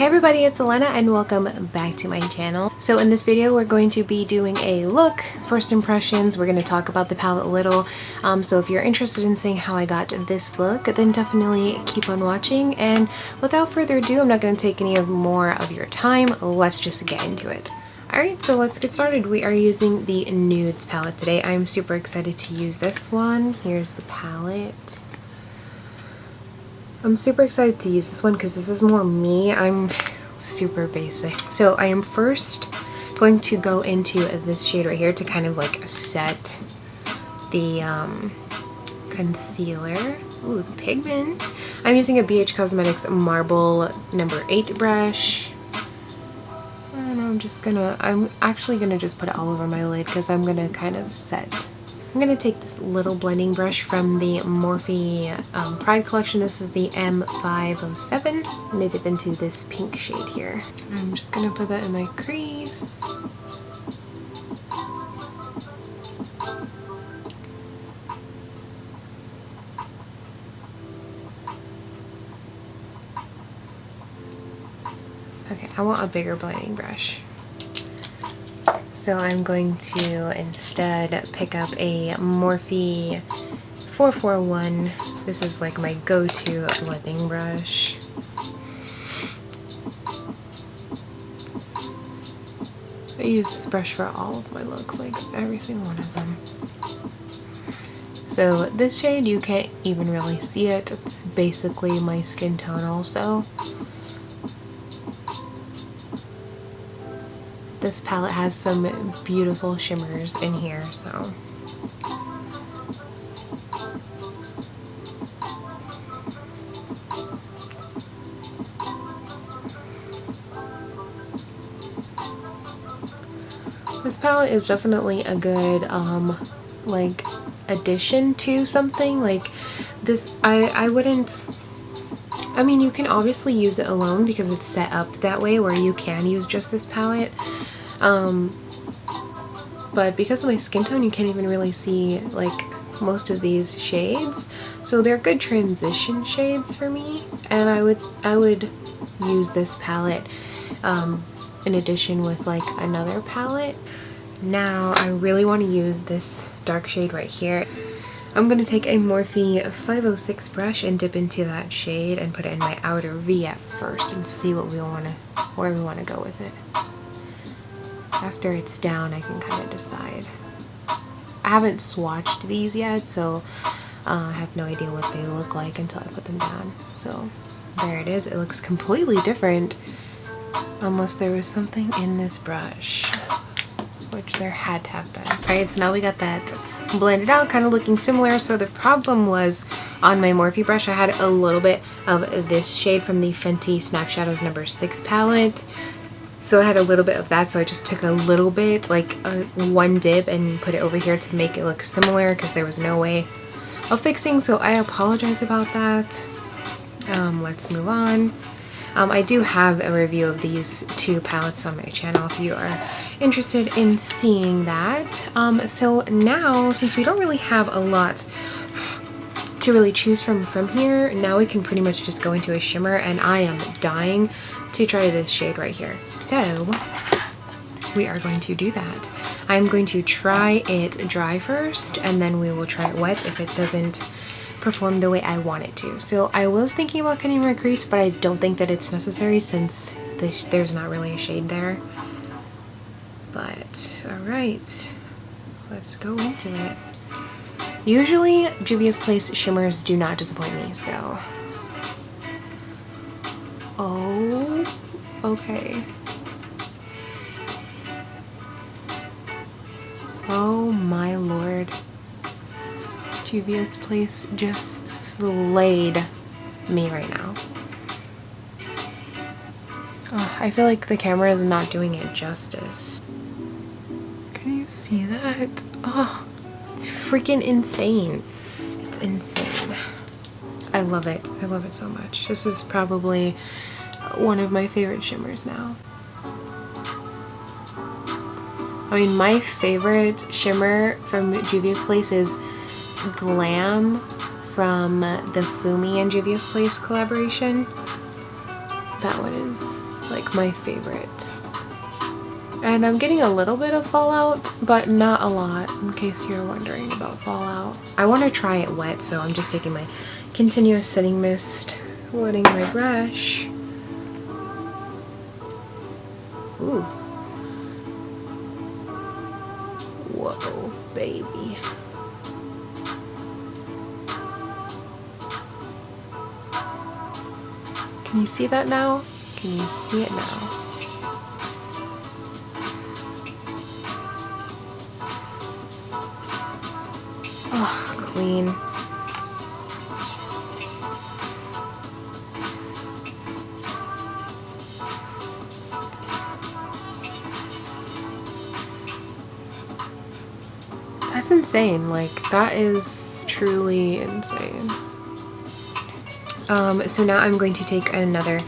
Hey everybody, it's Elena and welcome back to my channel. So in this video we're going to be doing a look, first impressions. We're going to talk about the palette a little. So if you're interested in seeing how I got this look, then definitely keep on watching. And without further ado, I'm not going to take any more of your time. Let's just get into it. Alright, so let's get started. We are using the Nudes palette today. I'm super excited to use this one. Here's the palette. I'm super excited to use this one because this is more me. I'm super basic. So I am first going to go into this shade right here to kind of like set the concealer. Ooh, the pigment. I'm using a BH Cosmetics Marble number 8 brush. I don't know, I'm actually gonna just put it all over my lid because I'm gonna kind of set. I'm going to take this little blending brush from the Morphe Pride collection. This is the M507. I'm going to dip into this pink shade here. I'm just going to put that in my crease. Okay, I want a bigger blending brush. So I'm going to instead pick up a Morphe 441. This is like my go-to blending brush. I use this brush for all of my looks, like every single one of them. So this shade, you can't even really see it. It's basically my skin tone also. This palette has some beautiful shimmers in here, so. This palette is definitely a good, like, addition to something. Like, this, I wouldn't, I mean, you can obviously use it alone because it's set up that way where you can use just this palette. But because of my skin tone, you can't even really see like most of these shades. So they're good transition shades for me, and I would use this palette in addition with like another palette. Now I really want to use this dark shade right here. I'm going to take a Morphe 506 brush and dip into that shade and put it in my outer V at first and see what where we want to go with it. After it's down, I can kind of decide. I haven't swatched these yet, so I have no idea what they look like until I put them down. So there it is. It looks completely different unless there was something in this brush, which there had to have been. Alright, so now we got that blended out, kind of looking similar. So the problem was on my Morphe brush, I had a little bit of this shade from the Fenty Snap Shadows number 6 palette. So I had a little bit of that, so I just took a little bit, like one dip, and put it over here to make it look similar because there was no way of fixing, so I apologize about that. Let's move on. I do have a review of these two palettes on my channel if you are interested in seeing that. So now, since we don't really have a lot to really choose from here, now we can pretty much just go into a shimmer, and I am dying to try this shade right here. So we are going to do that. I'm going to try it dry first, and then we will try it wet if it doesn't perform the way I want it to. So I was thinking about cutting my crease, but I don't think that it's necessary since there's not really a shade there. But alright, let's go into it. Usually Juviasplace shimmers do not disappoint me, so. Oh, okay. Oh my lord. Juviasplace just slayed me right now. Oh, I feel like the camera is not doing it justice. Can you see that? Oh, it's freaking insane. It's insane. I love it. I love it so much. This is probably one of my favorite shimmers now. I mean, my favorite shimmer from Juviasplace is Glam from the Fumi and Juviasplace collaboration. That one is my favorite. And I'm getting a little bit of fallout, but not a lot, in case you're wondering about fallout. I want to try it wet, so I'm just taking my continuous setting mist, wetting my brush. Ooh. Whoa, baby. Can you see that now? Can you see it now? Oh, clean. That's insane. Like, that is truly insane. So now I'm going to take another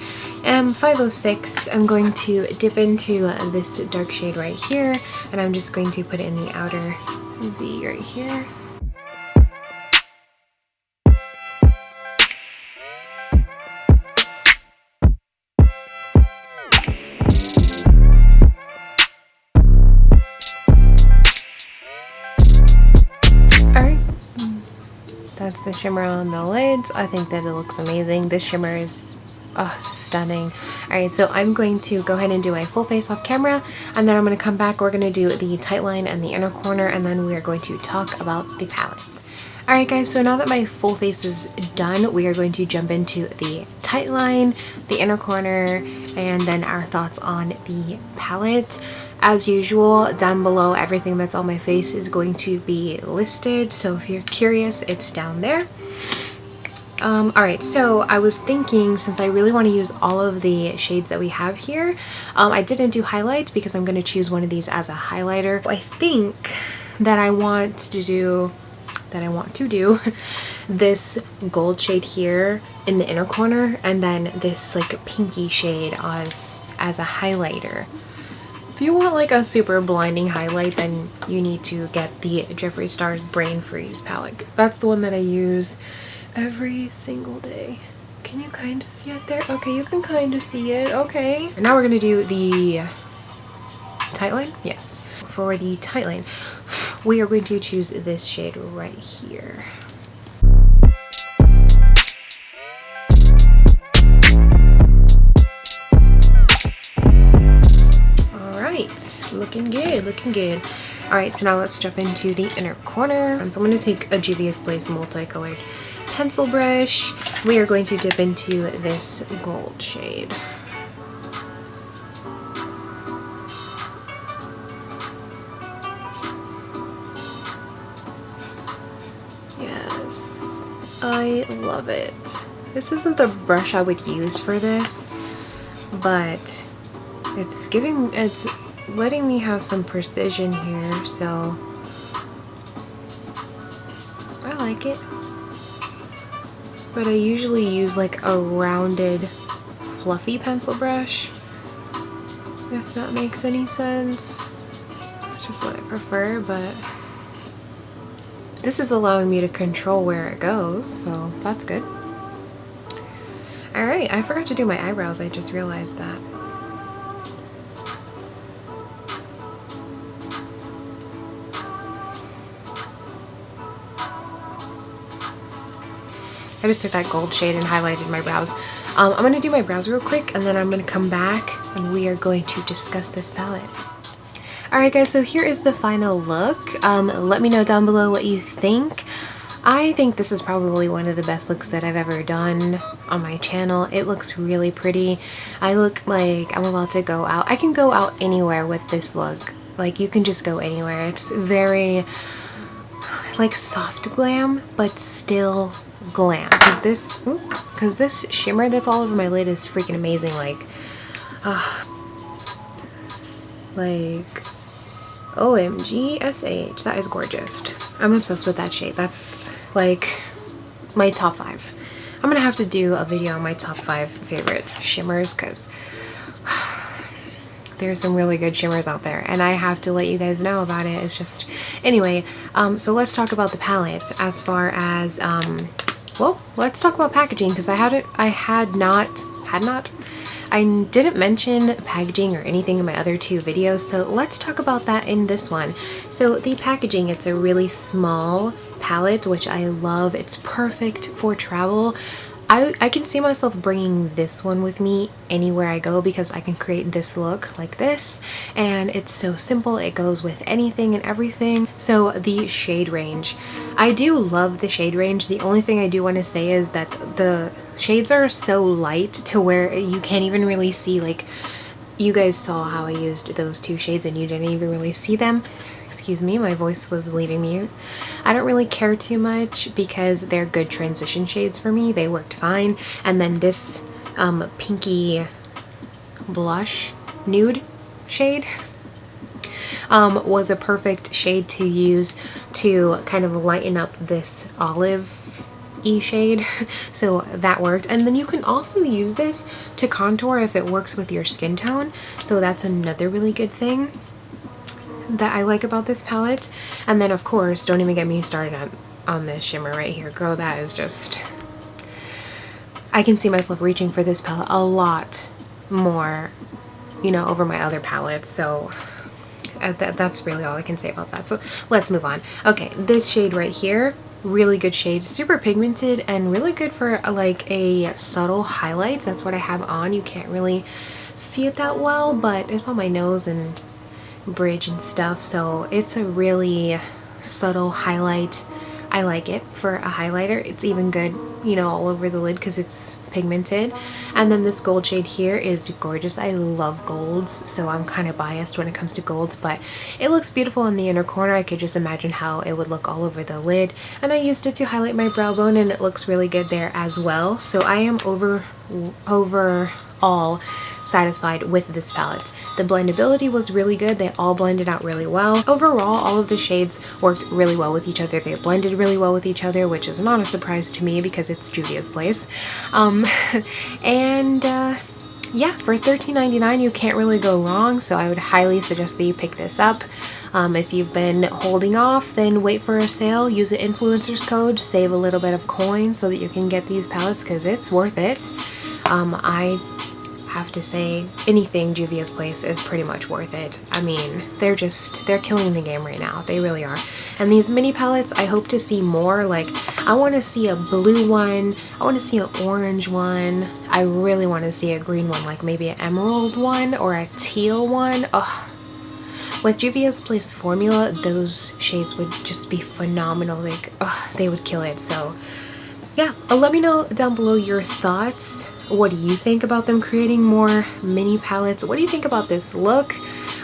M506. I'm going to dip into this dark shade right here, and I'm just going to put it in the outer V right here. That's the shimmer on the lids. I think that it looks amazing. This shimmer is stunning. Alright, so I'm going to go ahead and do a full face off camera, and then I'm going to come back. We're going to do the tight line and the inner corner, and then we are going to talk about the palette. Alright guys, so now that my full face is done, we are going to jump into the tight line, the inner corner, and then our thoughts on the palette. As usual, down below, everything that's on my face is going to be listed, so if you're curious, it's down there. Alright, so I was thinking, since I really want to use all of the shades that we have here, I didn't do highlights because I'm going to choose one of these as a highlighter. I think that I want to do this gold shade here in the inner corner, and then this like pinky shade as a highlighter. If you want like a super blinding highlight, then you need to get the Jeffree Star's BrainFreeze palette. That's the one that I use every single day. Can you kind of see it there? Okay, you can kind of see it. Okay. And now we're going to do the tight line. Yes. For the tight line, we are going to choose this shade right here. Looking good, looking good. Alright, so now let's jump into the inner corner. So I'm going to take a Juviasplace multicolored pencil brush. We are going to dip into this gold shade. Yes, I love it. This isn't the brush I would use for this, but it's letting me have some precision here, so I like it. But I usually use like a rounded fluffy pencil brush, if that makes any sense. It's just what I prefer, but this is allowing me to control where it goes, so that's good. Alright, I forgot to do my eyebrows, I just realized that. I just took that gold shade and highlighted my brows. I'm going to do my brows real quick, and then I'm going to come back and we are going to discuss this palette. Alright guys, so here is the final look. Let me know down below what you think. I think this is probably one of the best looks that I've ever done on my channel. It looks really pretty. I look like I'm about to go out. I can go out anywhere with this look. Like, you can just go anywhere. It's very like soft glam, but still glam, because this shimmer that's all over my lid is freaking amazing. Like OMG SH, that is gorgeous. I'm obsessed with that shade. That's like my top 5. I'm gonna have to do a video on my top 5 favorite shimmers, because there's some really good shimmers out there, and I have to let you guys know about it. It's just, anyway, so let's talk about the palette. As far as well, let's talk about packaging, because I had not I didn't mention packaging or anything in my other two videos, so let's talk about that in this one. So the packaging, it's a really small palette, which I love. It's perfect for travel. I can see myself bringing this one with me anywhere I go because I can create this look like this, and it's so simple. It goes with anything and everything. So the shade range, I do love the shade range. The only thing I do want to say is that the shades are so light to where you can't even really see, like, you guys saw how I used those two shades and you didn't even really see them. Excuse me, my voice was leaving mute. I don't really care too much because they're good transition shades for me. They worked fine. And then this pinky blush nude shade was a perfect shade to use to kind of lighten up this olive-y shade. So that worked. And then you can also use this to contour if it works with your skin tone. So that's another really good thing that I like about this palette. And then of course, don't even get me started on this shimmer right here. Girl, that is just, I can see myself reaching for this palette a lot more, you know, over my other palettes. So that's really all I can say about that. So let's move on. Okay, this shade right here, really good shade, super pigmented and really good for like a subtle highlight. That's what I have on. You can't really see it that well, but it's on my nose and bridge and stuff, so it's a really subtle highlight. I like it for a highlighter. It's even good, you know, all over the lid because it's pigmented. And then this gold shade here is gorgeous. I love golds, so I'm kind of biased when it comes to golds, but it looks beautiful in the inner corner. I could just imagine how it would look all over the lid, and I used it to highlight my brow bone and it looks really good there as well. So I am overall satisfied with this palette. The blendability was really good. They all blended out really well. Overall, all of the shades worked really well with each other. They blended really well with each other, which is not a surprise to me because it's Juviasplace. Yeah, for $13.99 you can't really go wrong, so I would highly suggest that you pick this up. If you've been holding off, then wait for a sale. Use the influencers code, save a little bit of coin so that you can get these palettes because it's worth it. I have to say anything Juviasplace is pretty much worth it. I mean, they're killing the game right now. They really are. And these mini palettes, I hope to see more. Like, I want to see a blue one, I want to see an orange one, I really want to see a green one, like maybe an emerald one or a teal one. Ugh. With Juviasplace formula, those shades would just be phenomenal. Like, ugh, they would kill it. So yeah, let me know down below your thoughts. What do you think about them creating more mini palettes? What do you think about this look?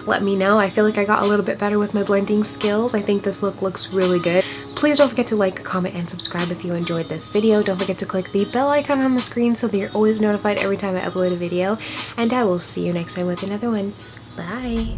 Let me know. I feel like I got a little bit better with my blending skills. I think this look looks really good. Please don't forget to like, comment, and subscribe if you enjoyed this video. Don't forget to click the bell icon on the screen so that you're always notified every time I upload a video. And I will see you next time with another one. Bye!